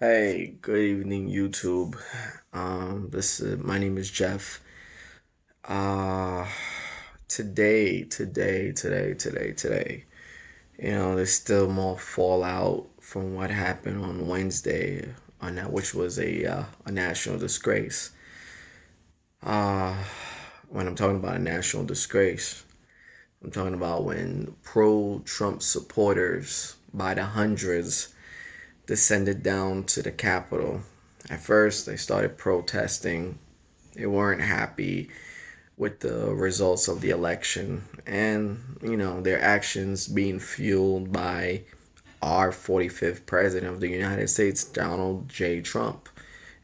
Hey, good evening, YouTube. My name is Jeff. Uh, today. There's still more fallout from what happened on Wednesday, on that which was a national disgrace. Uh, when I'm talking about a national disgrace, I'm talking about when pro-Trump supporters by the hundreds descended down to the Capitol. At first, they started protesting. They weren't happy with the results of the election, and their actions being fueled by our 45th president of the United States, Donald J. Trump,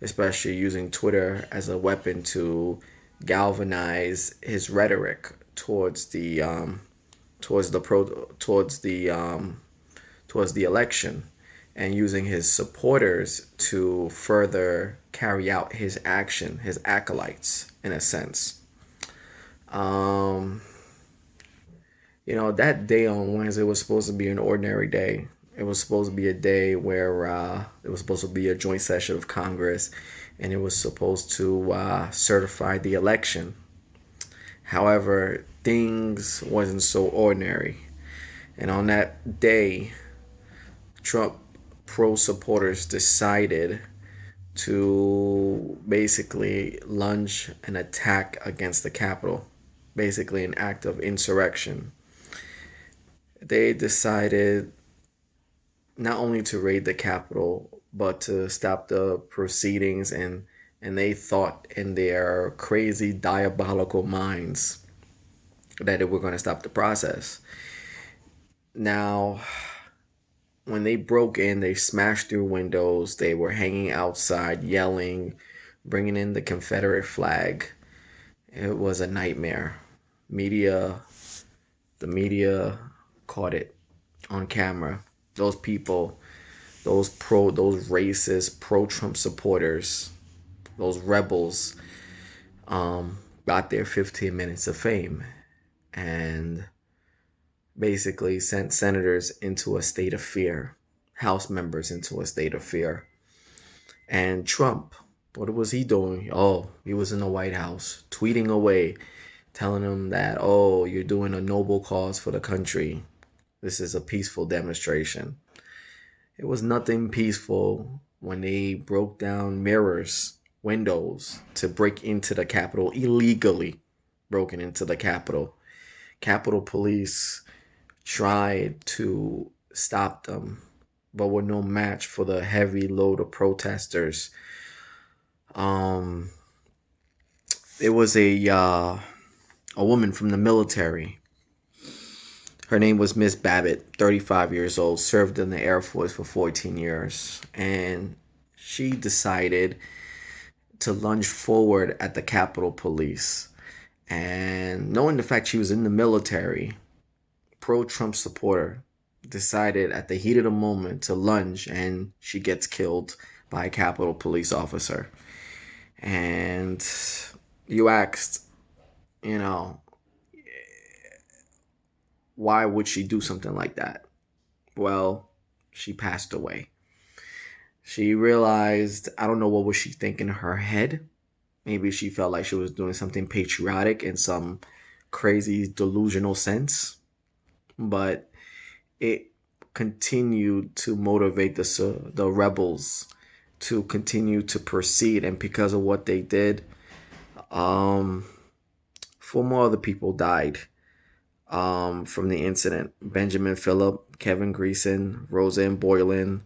especially using Twitter as a weapon to galvanize his rhetoric towards the pro towards the election, and using his supporters to further carry out his action, his acolytes, in a sense. Um, that day on Wednesday was supposed to be an ordinary day. It was supposed to be a day where it was supposed to be a joint session of Congress, and it was supposed to certify the election. However, things wasn't so ordinary, and on that day, Trump pro supporters decided to basically launch an attack against the Capitol, basically an act of insurrection. They decided not only to raid the Capitol, but to stop the proceedings, and they thought in their crazy diabolical minds that they were going to stop the process. Now, when they broke in, they smashed through windows. They were hanging outside, yelling, bringing in the Confederate flag. It was a nightmare. Media, the media caught it on camera. Those people, those racist pro-Trump supporters, those rebels, got their 15 minutes of fame and basically sent senators into a state of fear, House members into a state of fear. And Trump, what was he doing? Oh, he was in the White House tweeting away, telling them that, oh, you're doing a noble cause for the country. This is a peaceful demonstration. It was nothing peaceful when they broke down mirrors, windows to break into the Capitol illegally, broken into the Capitol. Capitol Police tried to stop them, but were no match for the heavy load of protesters. Um, it was a woman from the military. Her name was Miss Babbitt, 35 years old, served in the Air Force for 14 years, and she decided to lunge forward at the Capitol Police. And knowing the fact she was in the military, pro-Trump supporter, decided at the heat of the moment to lunge, and she gets killed by a Capitol Police officer. And you asked, you know, why would she do something like that? Well, she passed away. She realized, I don't know what was she thinking in her head. Maybe she felt like she was doing something patriotic in some crazy delusional sense, but it continued to motivate the rebels to continue to proceed. And because of what they did, um, four more other people died from the incident. Benjamin Phillip, Kevin Greason, Roseanne Boylan,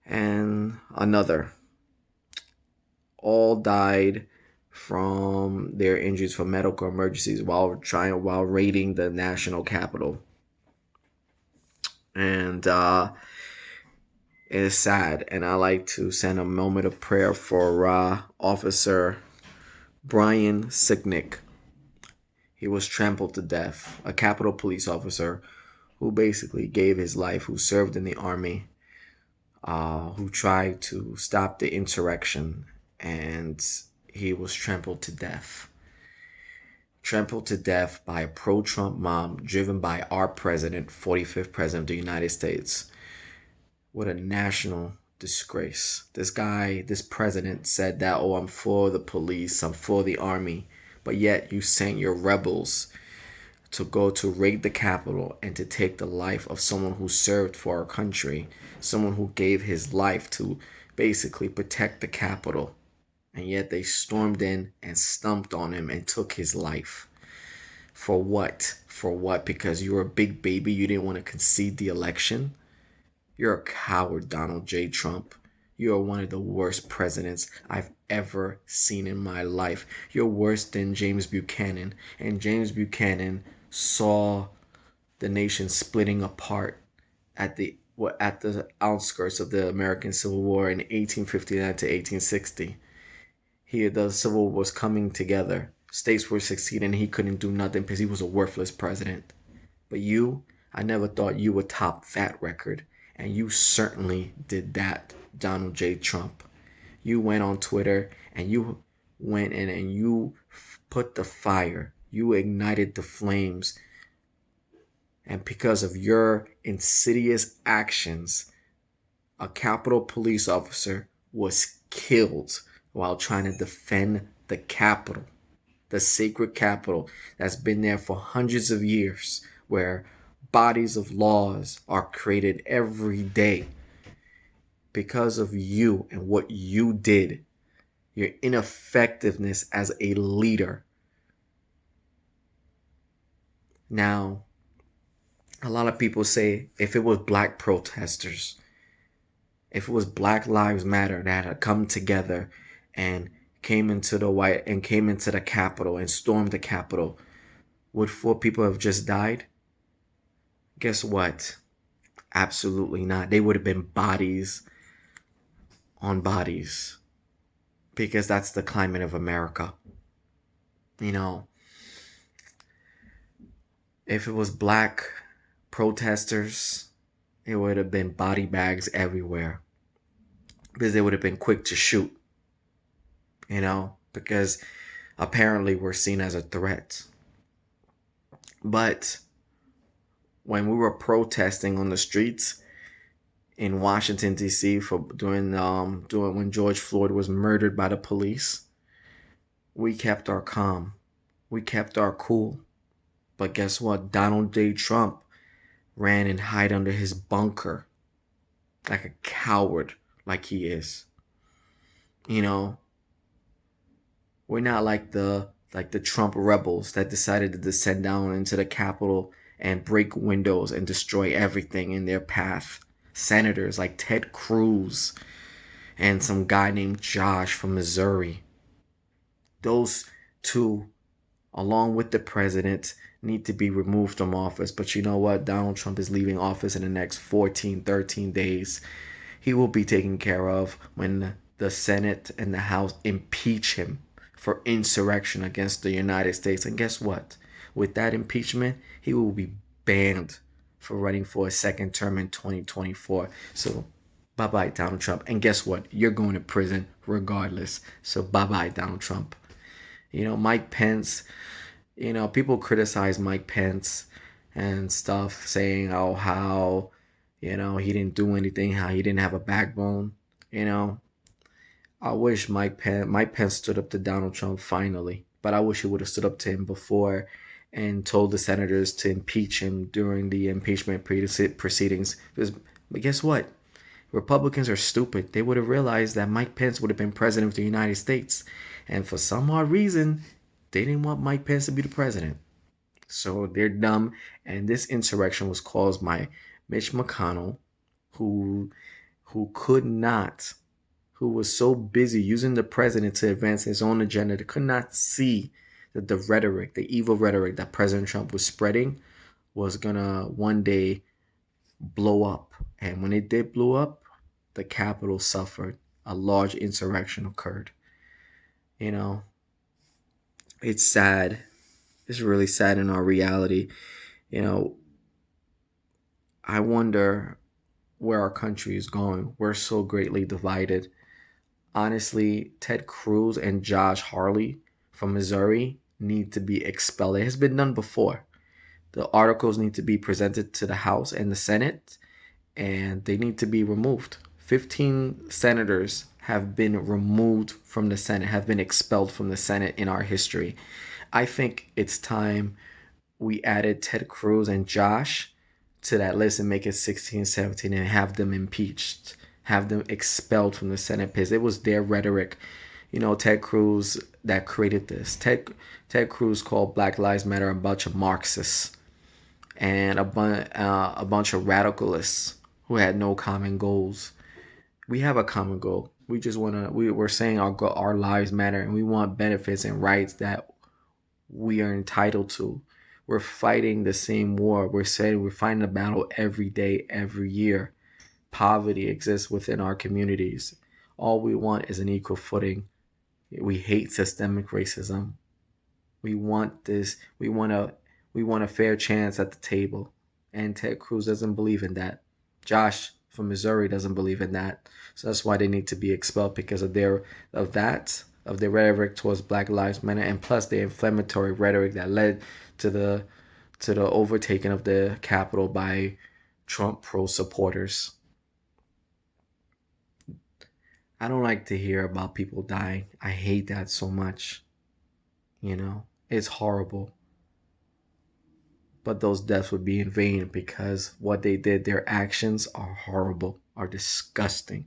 and another. All died from their injuries from medical emergencies while raiding the national capital. And it is sad. And I like to send a moment of prayer for Officer Brian Sicknick. He was trampled to death, a Capitol Police officer who basically gave his life, who served in the army, who tried to stop the insurrection, and he was trampled to death. Trampled to death by a pro-Trump mob driven by our president, 45th president of the United States, with a national disgrace. This guy, this president said that, oh, I'm for the police, I'm for the army. But yet you sent your rebels to go to raid the Capitol and to take the life of someone who served for our country, someone who gave his life to basically protect the Capitol. And yet they stormed in and stomped on him and took his life. For what? For what? Because you were a big baby, you didn't want to concede the election? You're a coward, Donald J. Trump. You are one of the worst presidents I've ever seen in my life. You're worse than James Buchanan. And James Buchanan saw the nation splitting apart at the outskirts of the American Civil War in 1859 to 1860. The Civil War was coming together. States were succeeding. He couldn't do nothing because he was a worthless president. But you, I never thought you would top that record. And you certainly did that, Donald J. Trump. You went on Twitter and you went in and you put the fire. You ignited the flames. And because of your insidious actions, a Capitol police officer was killed while trying to defend the Capitol, the sacred Capitol that's been there for hundreds of years, where bodies of laws are created every day. Because of you and what you did, your ineffectiveness as a leader. Now, a lot of people say if it was black protesters, if it was Black Lives Matter that had come together and came into the Capitol and stormed the Capitol, would 4 people have just died? Guess what? Absolutely not. They would have been bodies on bodies, because that's the climate of America. You know, if it was black protesters, it would have been body bags everywhere, because they would have been quick to shoot, because apparently we're seen as a threat. But when we were protesting on the streets in Washington, D.C. for during when George Floyd was murdered by the police, we kept our calm. We kept our cool. But guess what? Donald J. Trump ran and hid under his bunker like a coward, like he is. We're not like the Trump rebels that decided to descend down into the Capitol and break windows and destroy everything in their path. Senators like Ted Cruz and some guy named Josh from Missouri. Those two, along with the president, need to be removed from office. But you know what? Donald Trump is leaving office in the next 14, 13 days. He will be taken care of when the Senate and the House impeach him for insurrection against the United States. And guess what? With that impeachment, he will be banned for running for a second term in 2024. So bye-bye, Donald Trump. And guess what? You're going to prison regardless. So bye-bye, Donald Trump. Mike Pence, people criticize Mike Pence and stuff, saying, how, he didn't do anything, how he didn't have a backbone. I wish Mike Pence stood up to Donald Trump finally, but I wish he would have stood up to him before and told the senators to impeach him during the impeachment proceedings. But guess what? Republicans are stupid. They would have realized that Mike Pence would have been president of the United States. And for some odd reason, they didn't want Mike Pence to be the president. So they're dumb. And this insurrection was caused by Mitch McConnell, who was so busy using the president to advance his own agenda, that could not see that the rhetoric, the evil rhetoric that President Trump was spreading was gonna one day blow up. And when it did blow up, the Capitol suffered. A large insurrection occurred. It's sad. It's really sad in our reality. I wonder where our country is going. We're so greatly divided. Honestly, Ted Cruz and Josh Hawley from Missouri need to be expelled. It has been done before. The articles need to be presented to the House and the Senate, and they need to be removed. 15 senators have been removed from the Senate, have been expelled from the Senate in our history. I think it's time we added Ted Cruz and Josh to that list and make it 16, 17, and have them impeached, have them expelled from the Senate because it was their rhetoric. You know, Ted Cruz that created this. Ted Cruz called Black Lives Matter a bunch of Marxists and a bunch of radicalists who had no common goals. We have a common goal. We just we're saying our lives matter and we want benefits and rights that we are entitled to. We're fighting the same war. We're saying we're fighting a battle every day, every year. Poverty exists within our communities. All we want is an equal footing. We hate systemic racism. We want this. We want a fair chance at the table. And Ted Cruz doesn't believe in that. Josh from Missouri doesn't believe in that. So that's why they need to be expelled because of their rhetoric towards Black Lives Matter, and plus the inflammatory rhetoric that led to the overtaking of the Capitol by Trump pro supporters. I don't like to hear about people dying. I hate that so much. You know, it's horrible. But those deaths would be in vain because what they did, their actions are horrible, are disgusting.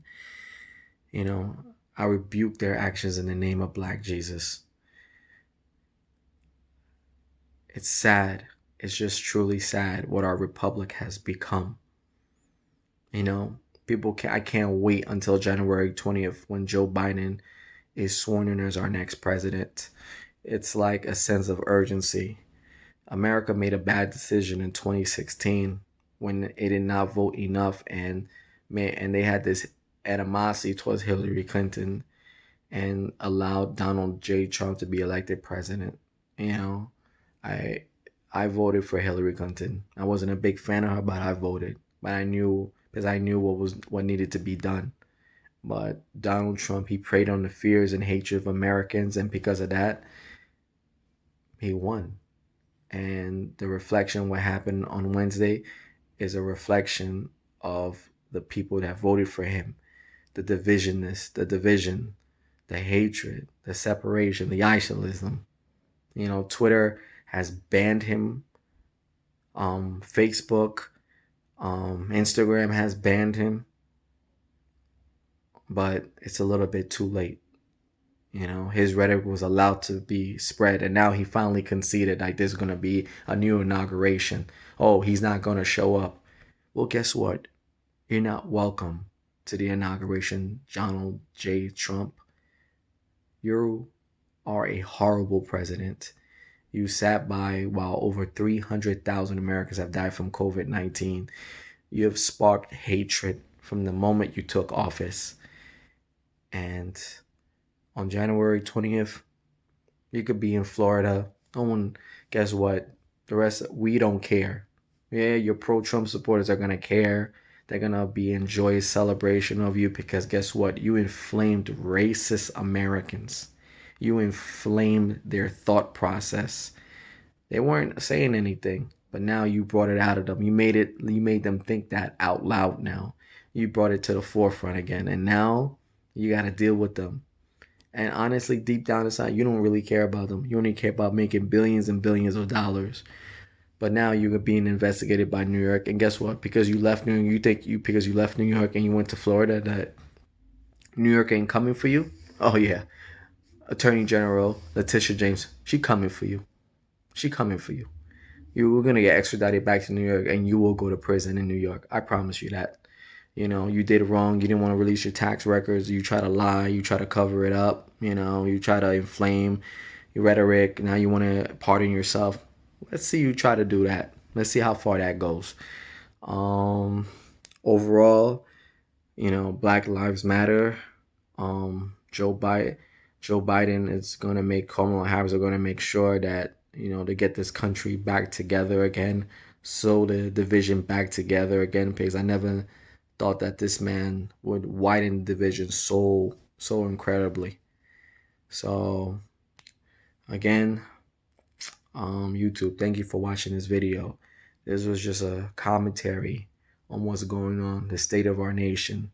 You know, I rebuke their actions in the name of Black Jesus. It's sad. It's just truly sad what our republic has become. You know, I can't wait until January 20th when Joe Biden is sworn in as our next president. It's like a sense of urgency. America made a bad decision in 2016 when it did not vote enough and they had this animosity towards Hillary Clinton and allowed Donald J. Trump to be elected president. You know, I I voted for Hillary Clinton. I wasn't a big fan of her, but I voted. But I knew because I knew what needed to be done. But Donald Trump, he preyed on the fears and hatred of Americans, and because of that, he won. And the reflection what happened on Wednesday is a reflection of the people that voted for him. The divisionness, the division, the hatred, the separation, the isolationism. You know, Twitter has banned him. Facebook, Instagram has banned him, but it's a little bit too late. You know, his rhetoric was allowed to be spread, and now he finally conceded like there's going to be a new inauguration. Oh, he's not going to show up. Well, guess what? You're not welcome to the inauguration, Donald J. Trump. You are a horrible president. You sat by while over 300,000 Americans have died from COVID-19. You have sparked hatred from the moment you took office. And on January 20th, you could be in Florida. No one, guess what? The rest, we don't care. Yeah, your pro-Trump supporters are going to care. They're going to be in joyous celebration of you because guess what? You inflamed racist Americans. You inflamed their thought process. They weren't saying anything, but now you brought it out of them. You made them think that out loud now. You brought it to the forefront again, and now you got to deal with them. And honestly, deep down inside, you don't really care about them. You only care about making billions and billions of dollars. But now you're being investigated by New York, and guess what? Because you left New York, because you left New York and you went to Florida, that New York ain't coming for you? Oh yeah, Attorney General Letitia James, she coming for you. She coming for you. You're gonna get extradited back to New York, and you will go to prison in New York. I promise you that. You know, you did wrong. You didn't want to release your tax records. You try to lie. You try to cover it up. You know, you try to inflame your rhetoric. Now you want to pardon yourself. Let's see you try to do that. Let's see how far that goes. Overall, you know, Black Lives Matter. Joe Biden is going to make Kamala Harris are going to make sure that, you know, they get this country back together again, so the division back together again, because I never thought that this man would widen the division so incredibly. So again, YouTube, thank you for watching this video. This was just a commentary on what's going on, the state of our nation.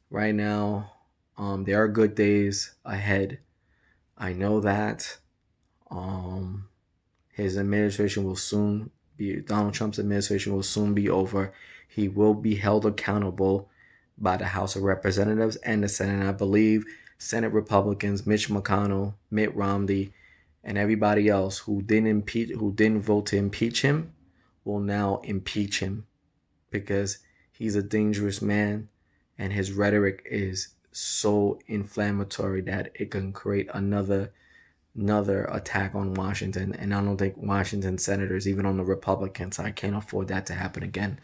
Right now, there are good days ahead. I know that. Um, his administration will soon be, Donald Trump's administration will soon be over. He will be held accountable by the House of Representatives and the Senate. And I believe Senate Republicans, Mitch McConnell, Mitt Romney, and everybody else who didn't vote to impeach him, will now impeach him because he's a dangerous man, and his rhetoric is so inflammatory that it can create another attack on Washington. And I don't think Washington senators, even on the Republican side, can't afford that to happen again.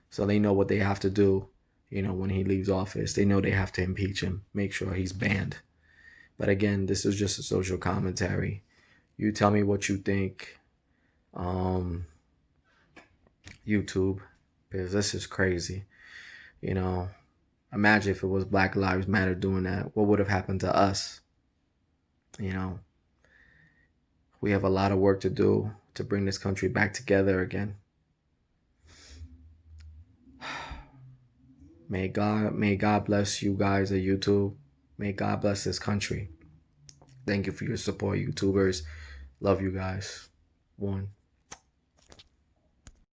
So they know what they have to do. When he leaves office, they know they have to impeach him, make sure he's banned. But again, this is just a social commentary. You tell me what you think, um, YouTube, because this is crazy. You know, Imagine if it was Black Lives Matter doing that. What would have happened to us? You know, we have a lot of work to do to bring this country back together again. May God bless you guys at YouTube. May God bless this country. Thank you for your support, YouTubers. Love you guys. One.